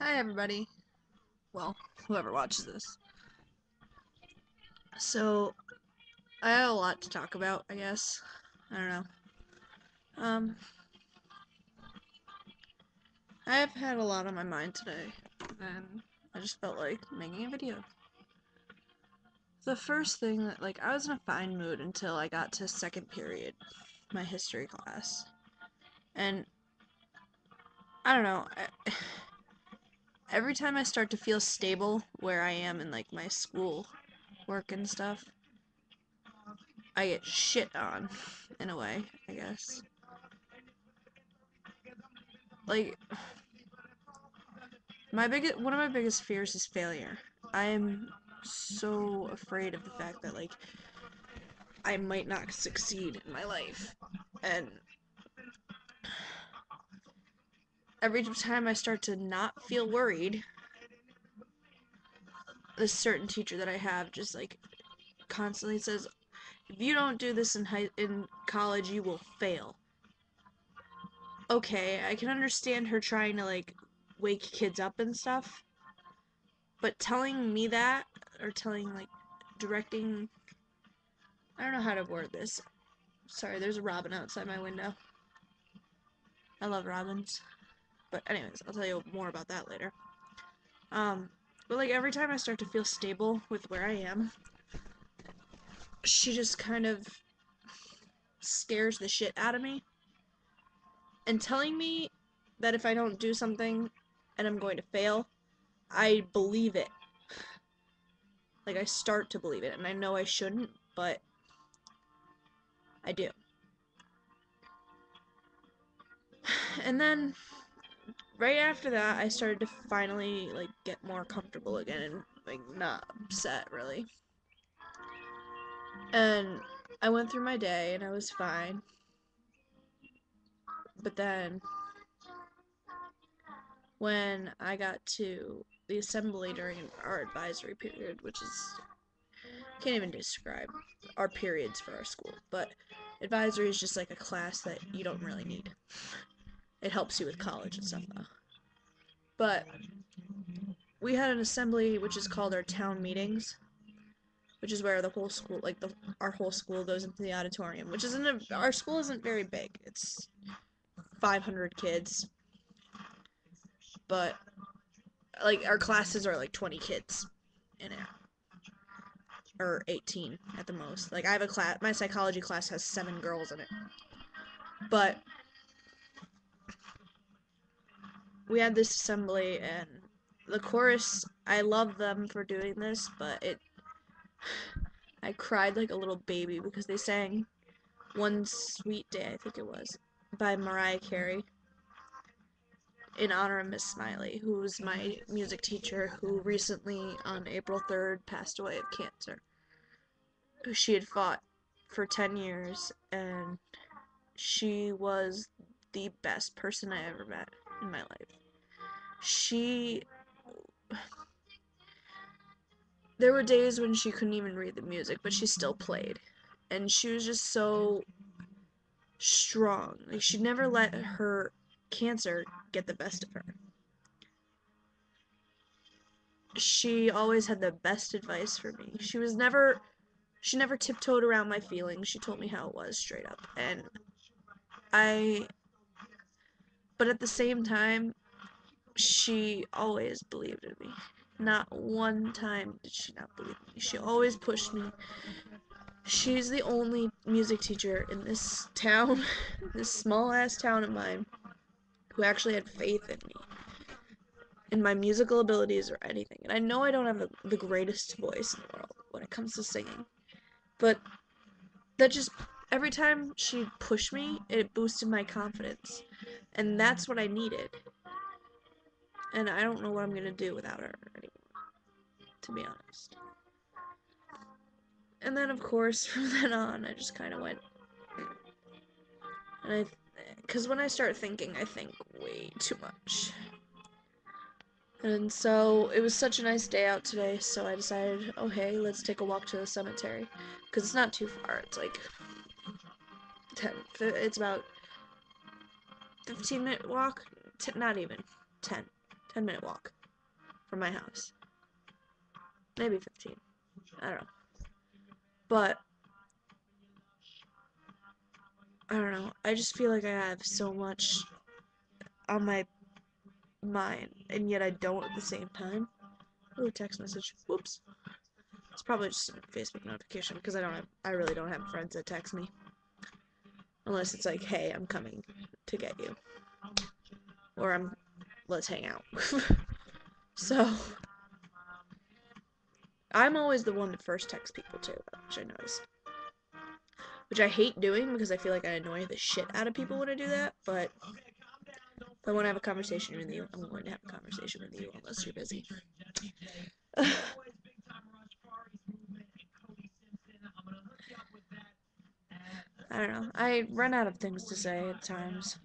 Hi everybody. Well, whoever watches this. So, I have a lot to talk about, I guess. I don't know. Um, I've had a lot on my mind today, and I just felt like making a video. The first thing that, I was in a fine mood until I got to second period, my history class. And, I don't know, every time I start to feel stable where I am in, my school work and stuff, I get shit on, in a way, I guess. Like, one of my biggest fears is failure. I am so afraid of the fact that I might not succeed in my life. And every time I start to not feel worried, this certain teacher that I have just constantly says, if you don't do this in college, you will fail. Okay, I can understand her trying to wake kids up and stuff, but telling me that, or directing, I don't know how to word this. Sorry, there's a robin outside my window. I love robins. But anyways, I'll tell you more about that later. But every time I start to feel stable with where I am, she just kind of scares the shit out of me. And telling me that if I don't do something and I'm going to fail, I believe it. I start to believe it, and I know I shouldn't, but I do. And then right after that, I started to finally get more comfortable again and not upset really. And I went through my day and I was fine. But then when I got to the assembly during our advisory period, which is, can't even describe our periods for our school, but advisory is just a class that you don't really need. It helps you with college and stuff though. But we had an assembly which is called our town meetings, which is where the whole school, our whole school goes into the auditorium, which isn't our school isn't very big. It's 500 kids, but our classes are 20 kids in it, or 18 at the most. I have a class, my psychology class has 7 girls in it. But we had this assembly, and the chorus, I love them for doing this, but I cried like a little baby because they sang One Sweet Day, I think it was, by Mariah Carey, in honor of Miss Smiley, who was my music teacher, who recently, on April 3rd, passed away of cancer. She had fought for 10 years, and she was the best person I ever met in my life. She... There were days when she couldn't even read the music, but she still played. And she was just so strong. She never let her cancer get the best of her. She always had the best advice for me. She never tiptoed around my feelings. She told me how it was straight up. And I but at the same time, she always believed in me. Not one time did she not believe in me. She always pushed me. She's the only music teacher in this town, this small ass town of mine, who actually had faith in me, in my musical abilities or anything. And I know I don't have the greatest voice in the world when it comes to singing, but that just, every time she'd push me, it boosted my confidence. And that's what I needed. And I don't know what I'm gonna do without her anymore, to be honest. And then, of course, from then on, I just kind of went, and because when I start thinking, I think way too much. And so, it was such a nice day out today, so I decided, oh hey, let's take a walk to the cemetery. Because it's not too far, it's it's about 15-minute walk, not even, 10, 10-minute walk from my house. Maybe 15. I don't know. But I don't know. I just feel like I have so much on my mind, and yet I don't at the same time. Ooh, text message. Whoops. It's probably just a Facebook notification because I really don't have friends that text me. Unless it's like, hey, I'm coming to get you. Or let's hang out. So, I'm always the one to first text people too, which I notice. Which I hate doing because I feel like I annoy the shit out of people when I do that, but if I want to have a conversation with you, I'm going to have a conversation with you unless you're busy. I don't know. I run out of things to say at times.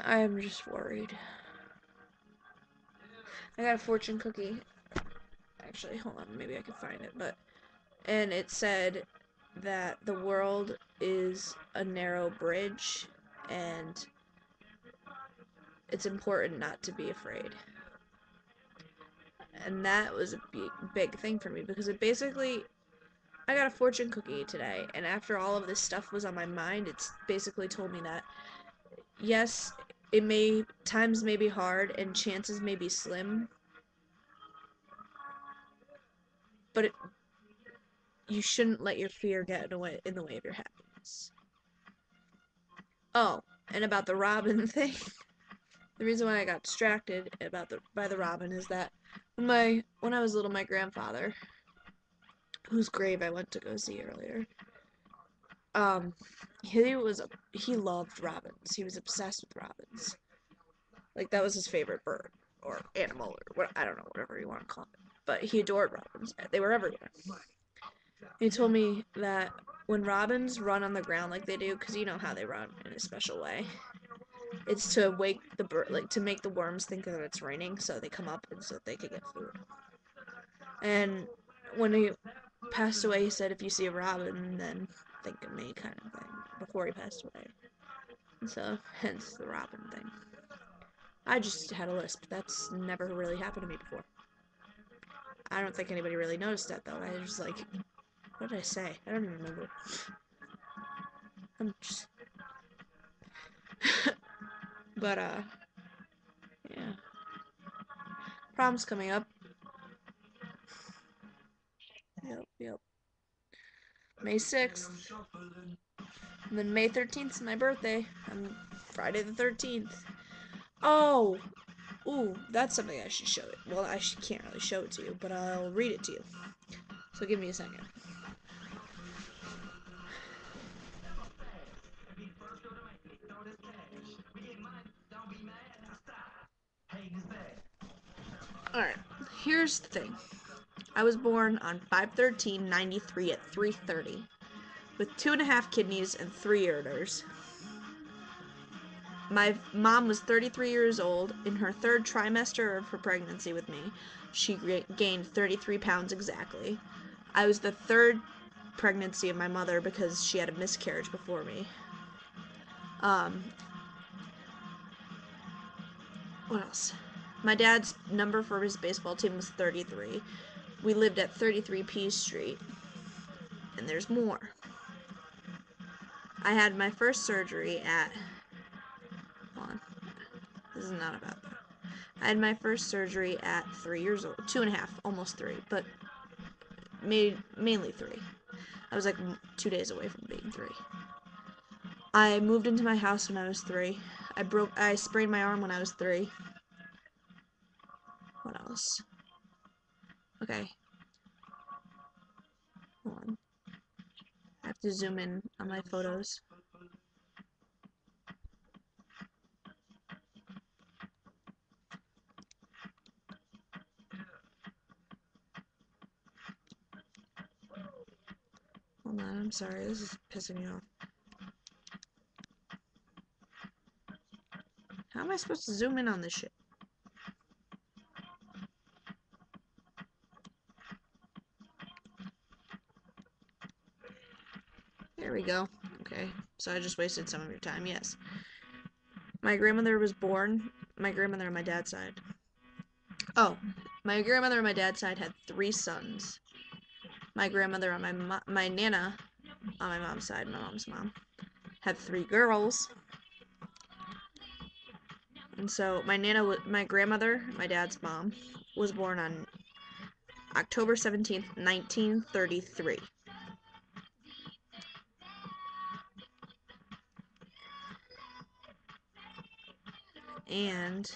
I'm just worried. I got a fortune cookie. Actually, hold on, maybe I can find it, and it said that the world is a narrow bridge and it's important not to be afraid. And that was a big thing for me because it basically, I got a fortune cookie today, and after all of this stuff was on my mind, it's basically told me that yes, times may be hard and chances may be slim, but you shouldn't let your fear get in the way of your happiness. Oh, and about the robin thing. The reason why I got distracted by the robin is that when I was little, my grandfather, whose grave I went to go see earlier, um, he loved robins. He was obsessed with robins. Like that was his favorite bird or animal or what, I don't know, whatever you want to call it. But he adored robins. They were everywhere. He told me that when robins run on the ground like they do, because you know how they run in a special way, it's to wake the bird, like to make the worms think that it's raining, so they come up and so they can get food. And when he passed away, he said, "If you see a robin, then think of me," kind of thing. Before he passed away, and so hence the robin thing. I just had a lisp. That's never really happened to me before. I don't think anybody really noticed that though. I was like, what did I say? I don't even remember. I'm just, but yeah. Prom's coming up. Yep. May 6th. And then May 13th is my birthday. I'm Friday the 13th. Oh! Ooh, that's something I should show it. Well, can't really show it to you, but I'll read it to you. So give me a second. Alright, here's the thing. I was born on 5/13/93 at 3:30 with 2.5 kidneys and 3 ureters. My mom was 33 years old. In her 3rd trimester of her pregnancy with me, she gained 33 pounds exactly. I was the 3rd pregnancy of my mother because she had a miscarriage before me. What else? My dad's number for his baseball team was 33. We lived at 33 P Street. And there's more. I had my first surgery at... Hold on. This is not about that. I had my first surgery at 3 years old. 2.5, almost 3, but mainly 3. I was like 2 days away from being 3. I moved into my house when I was 3. I sprained my arm when I was 3. What else? Okay. Hold on. I have to zoom in on my photos. Hold on, I'm sorry, this is pissing me off. How am I supposed to zoom in on this shit? There we go. Okay, so I just wasted some of your time, yes. My grandmother was born, my grandmother on my dad's side. Oh, my grandmother on my dad's side had 3 sons. My grandmother on my nana on my mom's side, my mom's mom, had 3 girls. And so my grandmother, my dad's mom, was born on October 17th, 1933. And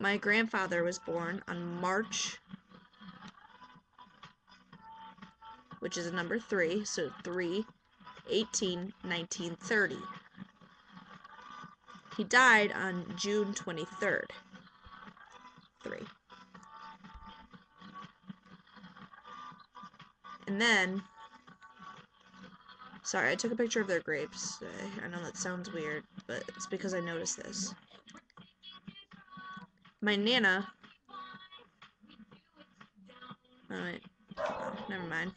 my grandfather was born on March, which is a number 3, so 3/18/1930. He died on June 23rd. 3. And then, sorry, I took a picture of their grapes. I know that sounds weird, but it's because I noticed this. My nana, oh wait, never mind.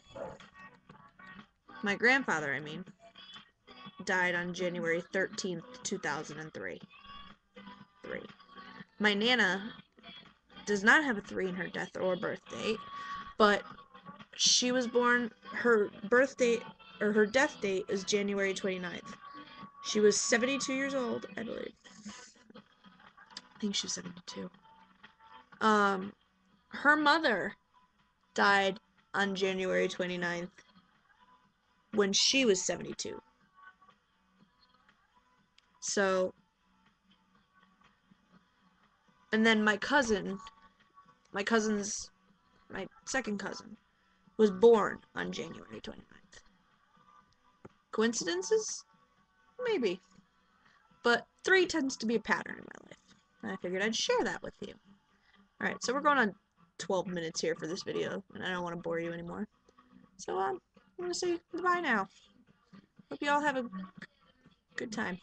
My grandfather, I mean, died on January 13th, 2003. 3. My nana does not have a 3 in her death or birth date, but she was born, her birth date, or her death date is January 29th. She was 72 years old, I believe. I think she was 72. Her mother died on January 29th when she was 72. So, and then my second cousin, was born on January 29th. Coincidences? Maybe. But 3 tends to be a pattern in my life. And I figured I'd share that with you. Alright, so we're going on 12 minutes here for this video, and I don't want to bore you anymore. So, I'm going to say goodbye now. Hope you all have a good time.